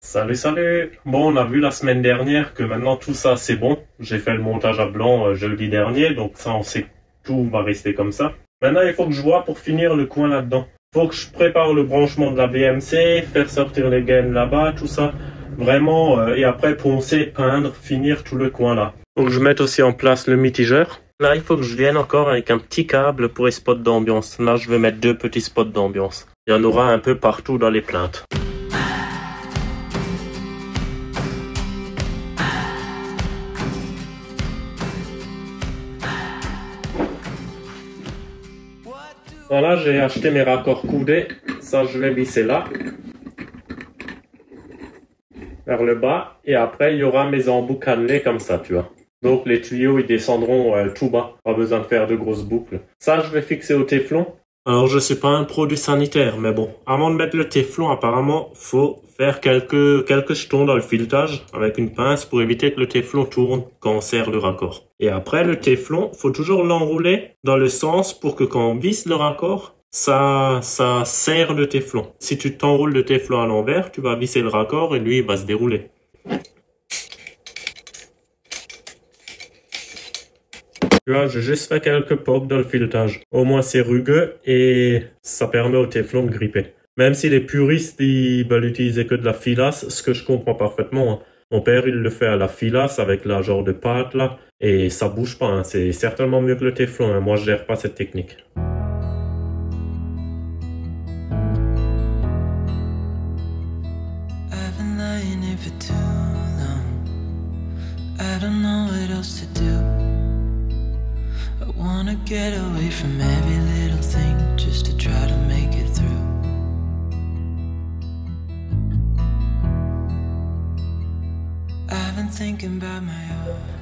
Salut, salut! Bon, on a vu la semaine dernière que maintenant tout ça c'est bon. J'ai fait le montage à blanc jeudi dernier, donc ça on sait que tout va rester comme ça. Maintenant il faut que je vois pour finir le coin là-dedans. Faut que je prépare le branchement de la BMC, faire sortir les gaines là-bas, tout ça. Vraiment, et après poncer, peindre, finir tout le coin là. Faut que je mette aussi en place le mitigeur. Là il faut que je vienne encore avec un petit câble pour les spots d'ambiance. Là je vais mettre 2 petits spots d'ambiance. Il y en aura un peu partout dans les plaintes. Voilà, j'ai acheté mes raccords coudés. Ça, je vais visser là. Vers le bas. Et après, il y aura mes embouts cannelés comme ça, tu vois. Donc, les tuyaux, ils descendront tout bas. Pas besoin de faire de grosses boucles. Ça, je vais fixer au téflon. Alors, je suis pas un produit sanitaire, mais bon. Avant de mettre le téflon, apparemment, faut faire quelques jetons dans le filetage avec une pince pour éviter que le téflon tourne quand on serre le raccord. Et après, le téflon, faut toujours l'enrouler dans le sens pour que quand on visse le raccord, ça serre le téflon. Si tu t'enroules le téflon à l'envers, tu vas visser le raccord et lui, il va se dérouler. Tu vois, j'ai juste fait quelques pocs dans le filetage. Au moins, c'est rugueux et ça permet au téflon de gripper. Même si les puristes, ils veulent utiliser que de la filasse, ce que je comprends parfaitement. Hein. Mon père, il le fait à la filasse avec la genre de pâte là. Et ça bouge pas. Hein. C'est certainement mieux que le téflon. Hein. Moi, je gère pas cette technique. Get away from every little thing just to try to make it through. I've been thinking about my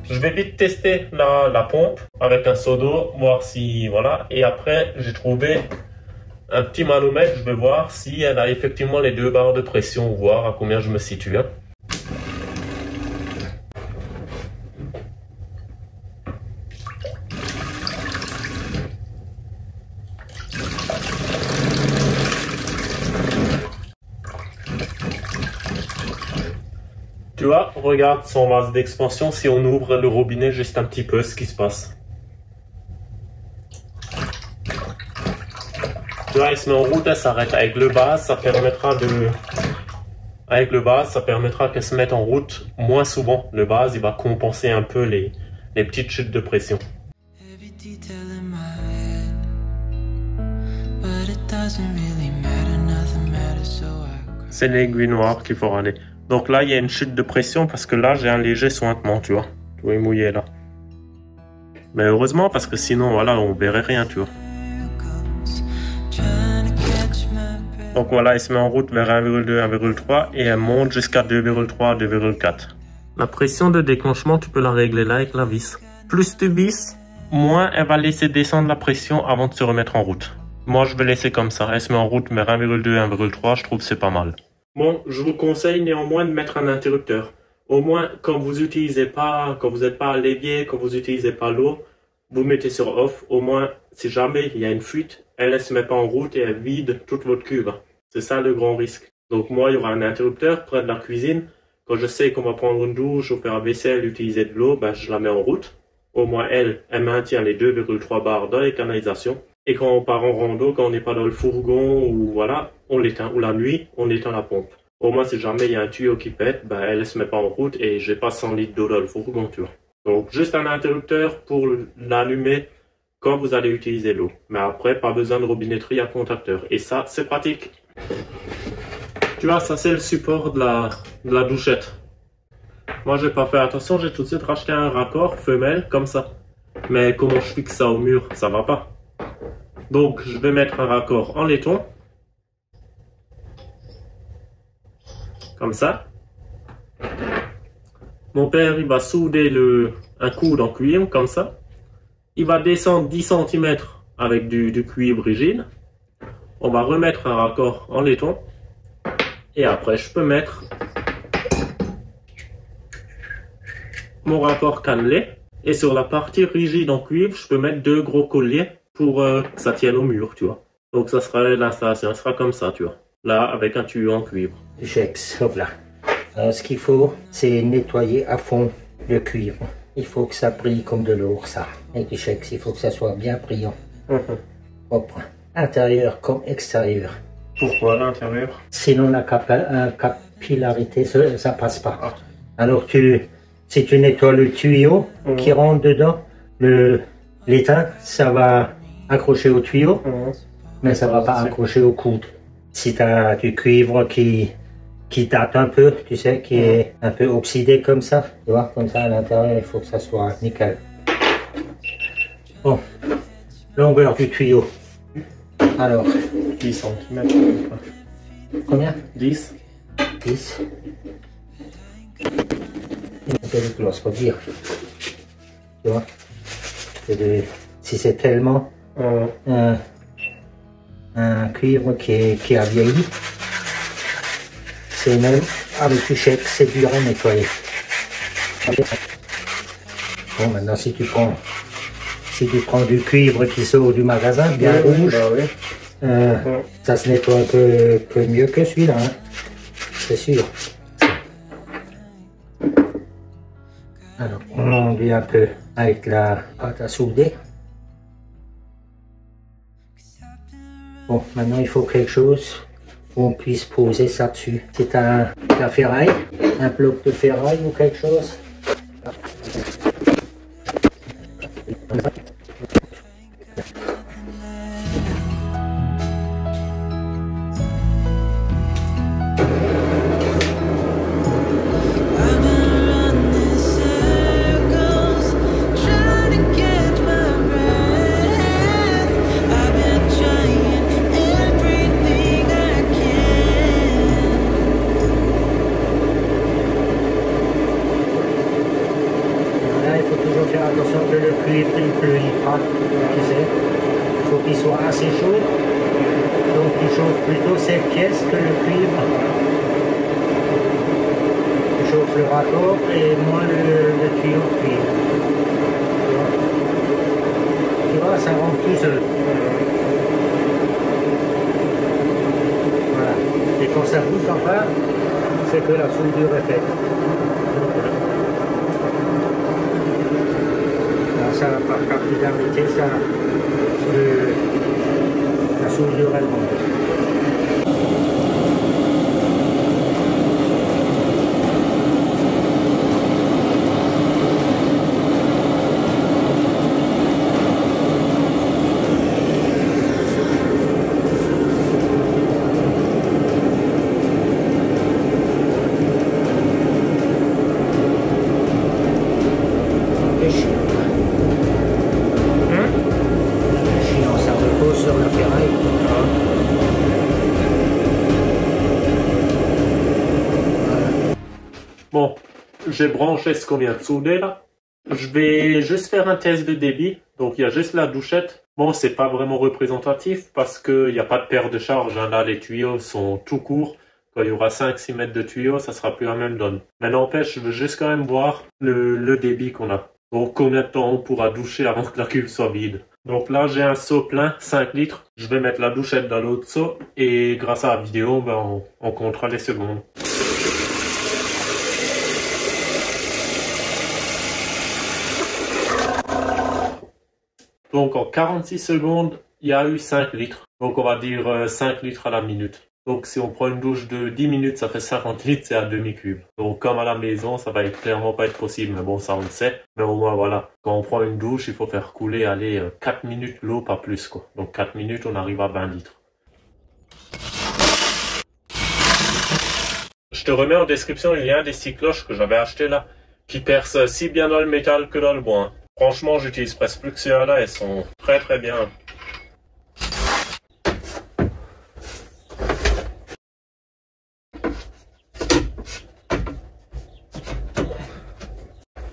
Je vais vite tester la pompe avec un seau d'eau, voir si voilà. Et après, j'ai trouvé un petit manomètre. Je vais voir si elle a effectivement les 2 barres de pression, voir à combien je me situe. Hein. Tu vois, regarde son vase d'expansion, si on ouvre le robinet juste un petit peu, ce qui se passe. Tu vois, il se met en route, elle s'arrête avec le bas, ça permettra qu'elle se mette en route moins souvent. Le bas, il va compenser un peu les petites chutes de pression. C'est l'aiguille noire qu'il faut râler. Donc là, il y a une chute de pression parce que là, j'ai un léger sointement, tu vois. Tu vois, il est mouillé là. Mais heureusement, parce que sinon, voilà, on verrait rien, tu vois. Donc voilà, il se met en route vers 1,2, 1,3 et elle monte jusqu'à 2,3, 2,4. La pression de déclenchement, tu peux la régler là avec la vis. Plus tu visses, moins elle va laisser descendre la pression avant de se remettre en route. Moi, je vais laisser comme ça. Elle se met en route vers 1,2, 1,3, je trouve que c'est pas mal. Bon, je vous conseille néanmoins de mettre un interrupteur. Au moins, quand vous n'êtes pas à l'évier, quand vous n'utilisez pas l'eau, vous mettez sur off. Au moins, si jamais il y a une fuite, elle ne se met pas en route et elle vide toute votre cuve. C'est ça le grand risque. Donc moi, il y aura un interrupteur près de la cuisine. Quand je sais qu'on va prendre une douche ou faire la vaisselle, utiliser de l'eau, ben, je la mets en route. Au moins, elle maintient les 2,3 bars dans les canalisations. Et quand on part en rando, quand on n'est pas dans le fourgon ou voilà, on l'éteint. Ou la nuit, on éteint la pompe. Au moins, si jamais il y a un tuyau qui pète, ben, elle se met pas en route et j'ai pas 100 litres d'eau dans le fourgon, tu vois. Donc, juste un interrupteur pour l'allumer quand vous allez utiliser l'eau. Mais après, pas besoin de robinetterie à contacteur. Et ça, c'est pratique. Tu vois, ça c'est le support de la douchette. Moi, j'ai pas fait attention, j'ai tout de suite racheté un raccord femelle comme ça. Mais comment je fixe ça au mur? Ça va pas. Donc, je vais mettre un raccord en laiton. Comme ça. Mon père, il va souder un coude en cuivre, comme ça. Il va descendre 10 cm avec du cuivre rigide. On va remettre un raccord en laiton. Et après, je peux mettre mon raccord cannelé. Et sur la partie rigide en cuivre, je peux mettre 2 gros colliers pour que ça tienne au mur, tu vois. Donc ça sera l'installation, elle sera comme ça, tu vois. Là, avec un tuyau en cuivre. Checks, hop là. Alors, ce qu'il faut, c'est nettoyer à fond le cuivre. Il faut que ça brille comme de l'or, ça. Avec du Chex, il faut que ça soit bien brillant. Propre. Intérieur comme extérieur. Pourquoi l'intérieur? Sinon, la capillarité, ça passe pas. Ah. Alors, si tu nettoies le tuyau qui rentre dedans, l'étain, ça va accrocher au tuyau, mais ça va pas accrocher au coude. Si tu as du cuivre qui date un peu, tu sais, qui est un peu oxydé comme ça, tu vois, comme ça à l'intérieur, il faut que ça soit nickel. Bon, longueur du tuyau. Alors, 10 cm. combien? 10. 10. C'est que l'on se peut dire. Tu vois, si c'est tellement un cuivre qui a vieilli, c'est même avec du Chex, c'est dur à nettoyer. Bon, maintenant si tu prends du cuivre qui sort du magasin, bien rouge, ça se nettoie un peu mieux que celui-là, hein. C'est sûr. Alors, on enduit un peu avec la pâte à souder. Bon, maintenant il faut quelque chose où on puisse poser ça dessus. C'est la ferraille, un bloc de ferraille ou quelque chose. Attention que le cuivre ne brûle pas, tu sais. Il faut qu'il soit assez chaud. Donc il chauffe plutôt cette pièce que le cuivre. Tu chauffes le raccord et moins le tuyau de cuivre. Tu vois, ça rentre tout seul. Voilà. Et quand ça bouge enfin, c'est que la soudure est faite. Ça, par capillarité, la soudure elle monte. Sur la ferraille. Bon, j'ai branché ce qu'on vient de souder là. Je vais juste faire un test de débit. Donc il y a juste la douchette. Bon, c'est pas vraiment représentatif parce qu'il n'y a pas de paire de charge. Hein. Là, les tuyaux sont tout courts. Quand il y aura 5-6 mètres de tuyaux, ça sera plus la même donne. Mais n'empêche, je veux juste quand même voir le débit qu'on a. Donc combien de temps on pourra doucher avant que la cuve soit vide. Donc là, j'ai un seau plein, 5 litres. Je vais mettre la douchette dans l'autre seau. Et grâce à la vidéo, ben, on comptera les secondes. Donc en 46 secondes, il y a eu 5 litres. Donc on va dire 5 litres à la minute. Donc si on prend une douche de 10 minutes, ça fait 50 litres, c'est à demi-cube. Donc comme à la maison, ça va clairement pas être possible. Mais bon, ça on le sait. Mais au moins voilà, quand on prend une douche, il faut faire couler, allez, 4 minutes l'eau, pas plus quoi. Donc 4 minutes, on arrive à 20 litres. Je te remets en description le lien des 6 cloches que j'avais acheté là, qui percent si bien dans le métal que dans le bois. Franchement, j'utilise presque plus que celles-là, elles sont très très bien.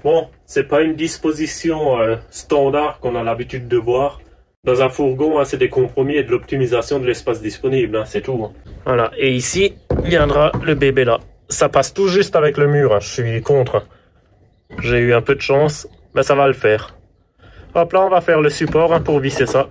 Bon, c'est pas une disposition standard qu'on a l'habitude de voir. Dans un fourgon, hein, c'est des compromis et de l'optimisation de l'espace disponible, hein, c'est tout. Hein. Voilà, et ici viendra le bébé là. Ça passe tout juste avec le mur, hein, je suis contre. J'ai eu un peu de chance, mais ça va le faire. Hop là, on va faire le support hein, pour visser ça.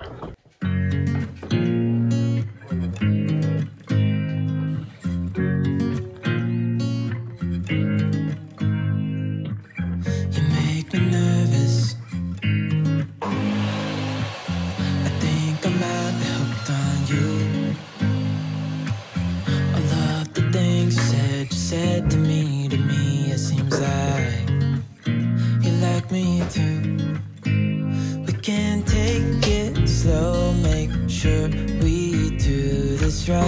it's right.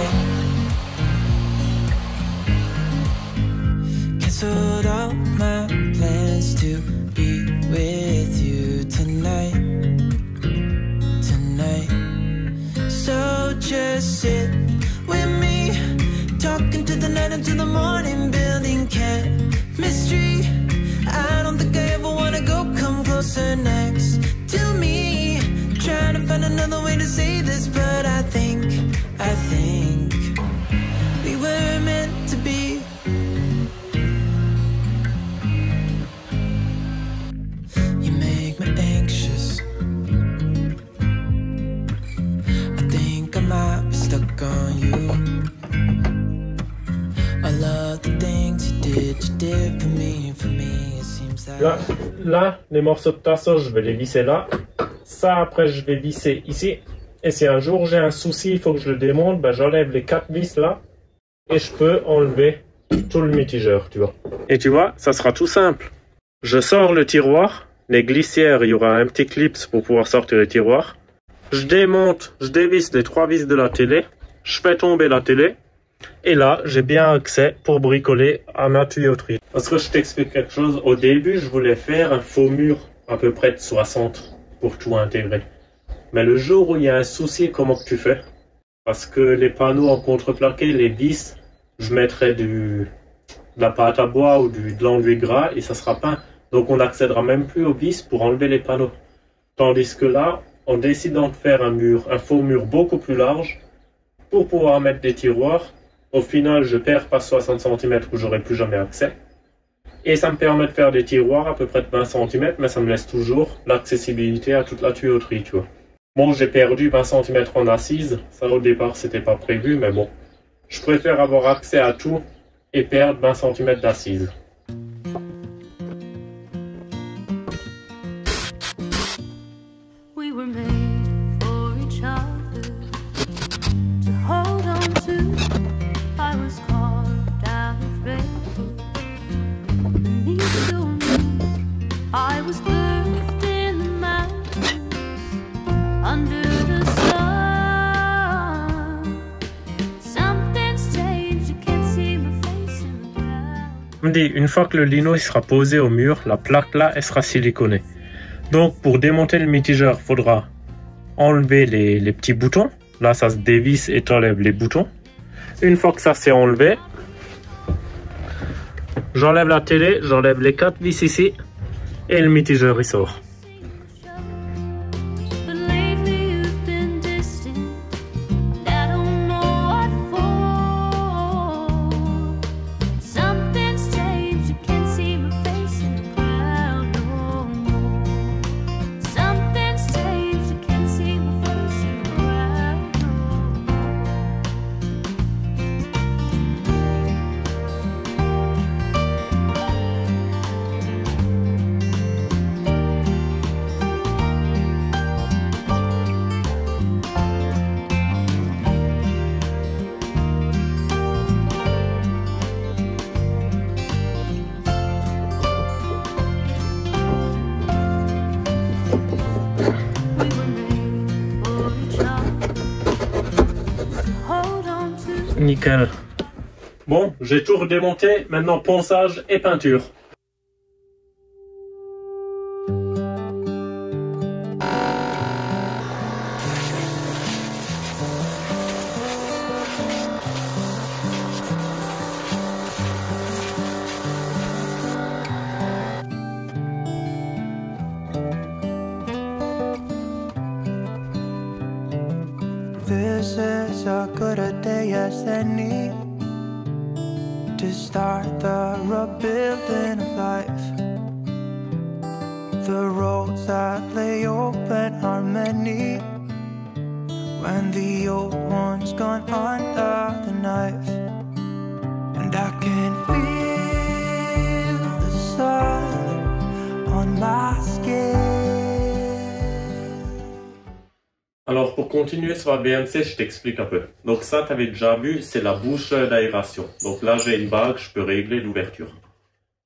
Canceled all my plans to be with you tonight. So just sit with me, talking to the night until the morning, building chemistry. I don't think I ever wanna go, come closer next to me. Trying to find another way to say this, but I think we were meant to be. You make me anxious. I think I might be stuck on you. I love the things you did for me, it seems that... Là, les morceaux de tasseau, je vais les visser là. Ça, après, je vais visser ici. Et si un jour j'ai un souci, il faut que je le démonte, ben, j'enlève les 4 vis là. Et je peux enlever tout le mitigeur, tu vois. Et tu vois, ça sera tout simple. Je sors le tiroir. Les glissières, il y aura un petit clip pour pouvoir sortir les tiroirs. Je démonte, je dévisse les 3 vis de la télé. Je fais tomber la télé. Et là, j'ai bien accès pour bricoler à ma tuyauterie. Parce que je t'explique quelque chose. Au début, je voulais faire un faux mur à peu près de 60 pour tout intégrer. Mais le jour où il y a un souci, comment que tu fais? Parce que les panneaux en contreplaqué, les vis, je mettrai de la pâte à bois ou de l'enduit gras et ça sera peint. Donc on n'accédera même plus aux vis pour enlever les panneaux. Tandis que là, en décidant de faire un faux mur beaucoup plus large, pour pouvoir mettre des tiroirs, au final je perds pas 60 cm où j'aurai plus jamais accès. Et ça me permet de faire des tiroirs à peu près de 20 cm, mais ça me laisse toujours l'accessibilité à toute la tuyauterie, tu vois. Bon, j'ai perdu 20 cm en assise, ça au départ c'était pas prévu, mais bon. Je préfère avoir accès à tout et perdre 20 cm d'assise. We were made for each other, to hold on to. I was carved out of rainbow beneath your moon. I was birthed in the mountains, under the sun. Something's changed, you can't see my face in the cloud. On me dit, une fois que le lino il sera posé au mur, la plaque là, elle sera siliconée. Donc pour démonter le mitigeur, il faudra enlever les petits boutons. Là, ça se dévisse et t'enlèves les boutons. Une fois que ça s'est enlevé, j'enlève la télé, j'enlève les 4 vis ici et le mitigeur il sort. But lately you've been distant, I don't know what for. Something's changed, you can't see my face in the crowd no more. Something's changed, you can't see my face in the crowd no more. We were made for each other, to hold on to. Nickel. Bon, j'ai tout redémonté, maintenant ponçage et peinture. This is as good a day as any to start the rebuilding of life. The roads that lay open are many when the old one's gone under the knife. And I can feel the sun on my skin. Alors pour continuer sur la BMC, je t'explique un peu. Donc ça, tu avais déjà vu, c'est la bouche d'aération. Donc là, j'ai une bague, je peux régler l'ouverture.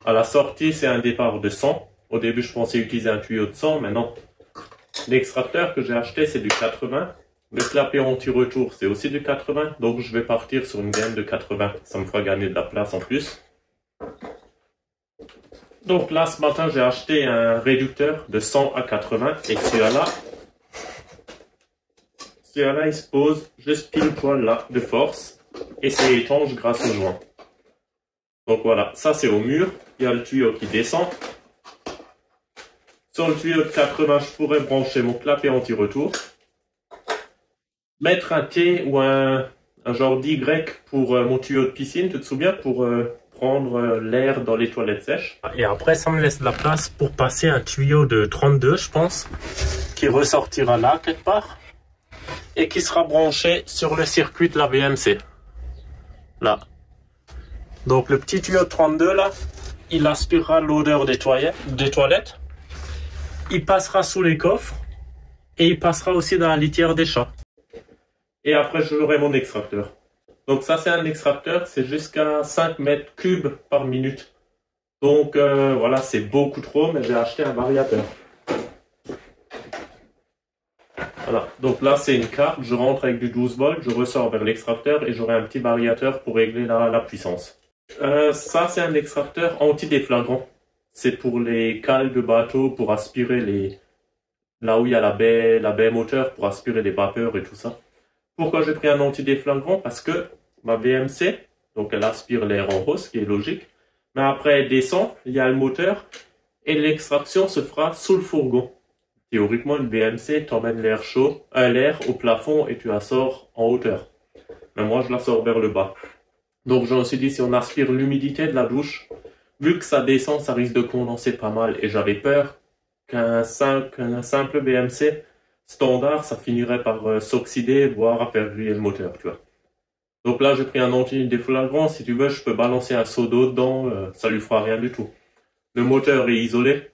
À la sortie, c'est un départ de 100. Au début, je pensais utiliser un tuyau de 100, mais non. L'extracteur que j'ai acheté, c'est du 80. Le clapet anti-retour, c'est aussi du 80. Donc je vais partir sur une gamme de 80. Ça me fera gagner de la place en plus. Donc là, ce matin, j'ai acheté un réducteur de 100 à 80. Et celui-là, il se pose juste pile poil là, de force. Et c'est étanche grâce au joint. Donc voilà, ça c'est au mur. Il y a le tuyau qui descend. Sur le tuyau de 80, je pourrais brancher mon clapet anti-retour. Mettre un T ou un genre d'Y pour mon tuyau de piscine, tu te souviens, pour prendre l'air dans les toilettes sèches. Et après, ça me laisse de la place pour passer un tuyau de 32, je pense, qui ressortira là, quelque part, et qui sera branché sur le circuit de la VMC. Là. Donc le petit tuyau de 32, là, il aspirera l'odeur des toilettes. Il passera sous les coffres, et il passera aussi dans la litière des chats. Et après, j'aurai mon extracteur. Donc ça, c'est un extracteur, c'est jusqu'à 5 mètres cubes par minute. Donc voilà, c'est beaucoup trop, mais j'ai acheté un variateur. Voilà, donc là, c'est une carte, je rentre avec du 12 volts, je ressors vers l'extracteur et j'aurai un petit variateur pour régler la puissance. Ça, c'est un extracteur anti-déflagrant. C'est pour les cales de bateau, pour aspirer là où il y a la baie moteur, pour aspirer les vapeurs et tout ça. Pourquoi j'ai pris un anti-déflagrant? Parce que ma VMC, donc elle aspire l'air en haut, ce qui est logique. Mais après elle descend, il y a le moteur et l'extraction se fera sous le fourgon. Théoriquement, une VMC t'emmène l'air chaud, l'air au plafond et tu la sors en hauteur. Mais moi, je la sors vers le bas. Donc je me suis dit, si on aspire l'humidité de la douche, vu que ça descend, ça risque de condenser pas mal. Et j'avais peur qu'un simple VMC standard, ça finirait par s'oxyder, voire à faire griller le moteur, tu vois. Donc là, j'ai pris un anti-déflagrant. Si tu veux, je peux balancer un seau d'eau dedans, ça lui fera rien du tout. Le moteur est isolé.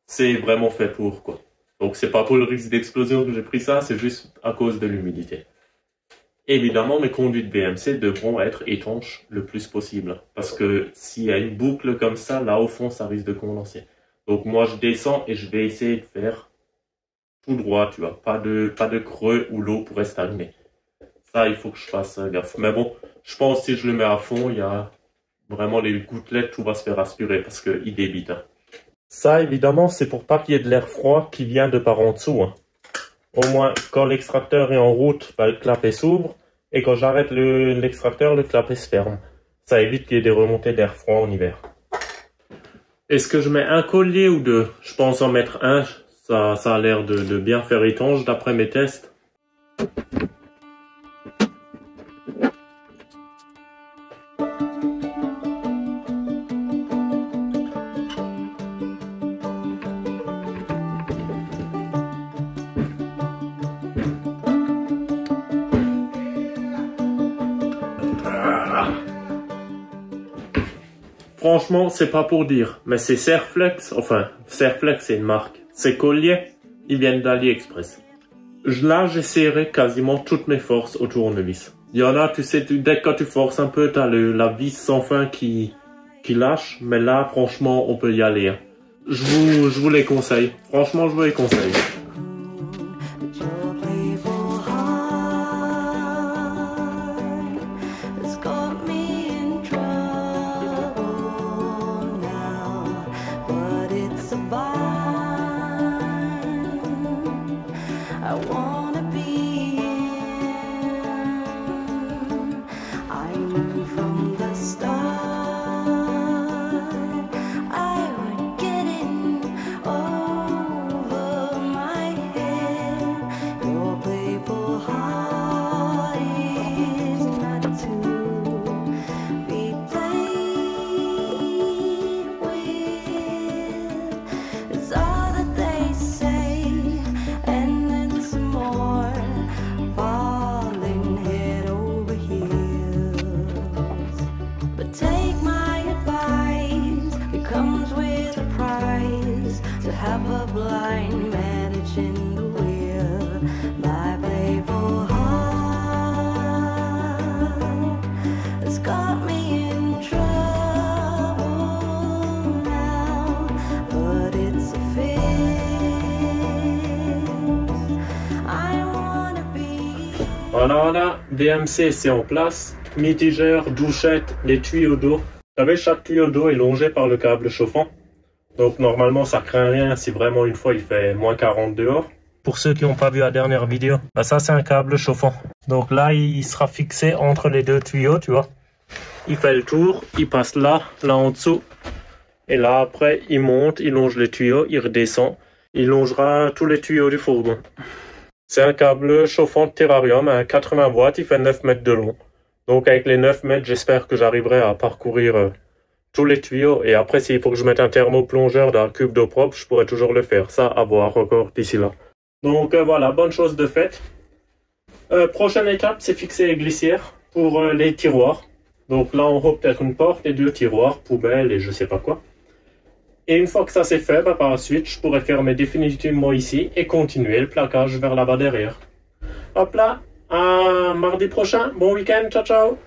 C'est vraiment fait pour, quoi. Donc c'est pas pour le risque d'explosion que j'ai pris ça, c'est juste à cause de l'humidité. Évidemment, mes conduites VMC devront être étanches le plus possible. Parce que s'il y a une boucle comme ça, là au fond, ça risque de condenser. Donc moi, je descends et je vais essayer de faire tout droit, tu vois, pas de creux où l'eau pourrait stagner. Ça, il faut que je fasse gaffe. Mais bon, je pense que si je le mets à fond, il y a vraiment les gouttelettes, tout va se faire aspirer parce qu'il débite. Hein. Ça, évidemment, c'est pour pas qu'il y ait de l'air froid qui vient de par en dessous. Hein. Au moins, quand l'extracteur est en route, bah, le clapet s'ouvre. Et quand j'arrête l'extracteur, le clapet se ferme. Ça évite qu'il y ait des remontées d'air froid en hiver. Est-ce que je mets un collier ou deux? Je pense en mettre un. Ça a l'air de bien faire étanche d'après mes tests. Franchement, c'est pas pour dire, mais c'est Serflex, enfin, Serflex c'est une marque. Ces colliers, ils viennent d'AliExpress. Là, j'essaierai quasiment toutes mes forces au tournevis. Il y en a, tu sais, dès que quand tu forces un peu, t'as la vis sans fin qui lâche, mais là, franchement, on peut y aller. Hein. Je vous les conseille. Franchement, je vous les conseille. Voilà, BMC c'est en place. Mitigeur, douchette, les tuyaux d'eau. Vous savez, chaque tuyau d'eau est longé par le câble chauffant. Donc normalement ça craint rien si vraiment une fois il fait moins 40 dehors. Pour ceux qui n'ont pas vu la dernière vidéo, bah ça c'est un câble chauffant. Donc là il sera fixé entre les deux tuyaux, tu vois. Il fait le tour, il passe là en dessous. Et là après il monte, il longe les tuyaux, il redescend. Il longera tous les tuyaux du fourgon. C'est un câble chauffant de terrarium à 80 watts, il fait 9 mètres de long. Donc avec les 9 mètres, j'espère que j'arriverai à parcourir tous les tuyaux. Et après, s'il faut que je mette un thermoplongeur dans un cube d'eau propre, je pourrais toujours le faire. Ça, à voir encore d'ici là. Donc voilà, bonne chose de faite. Prochaine étape, c'est fixer les glissières pour les tiroirs. Donc là, en haut, peut-être une porte et 2 tiroirs, poubelle et je sais pas quoi. Et une fois que ça c'est fait, bah, par la suite, je pourrais fermer définitivement ici et continuer le plaquage vers là-bas derrière. Hop là, à mardi prochain, bon week-end, ciao ciao!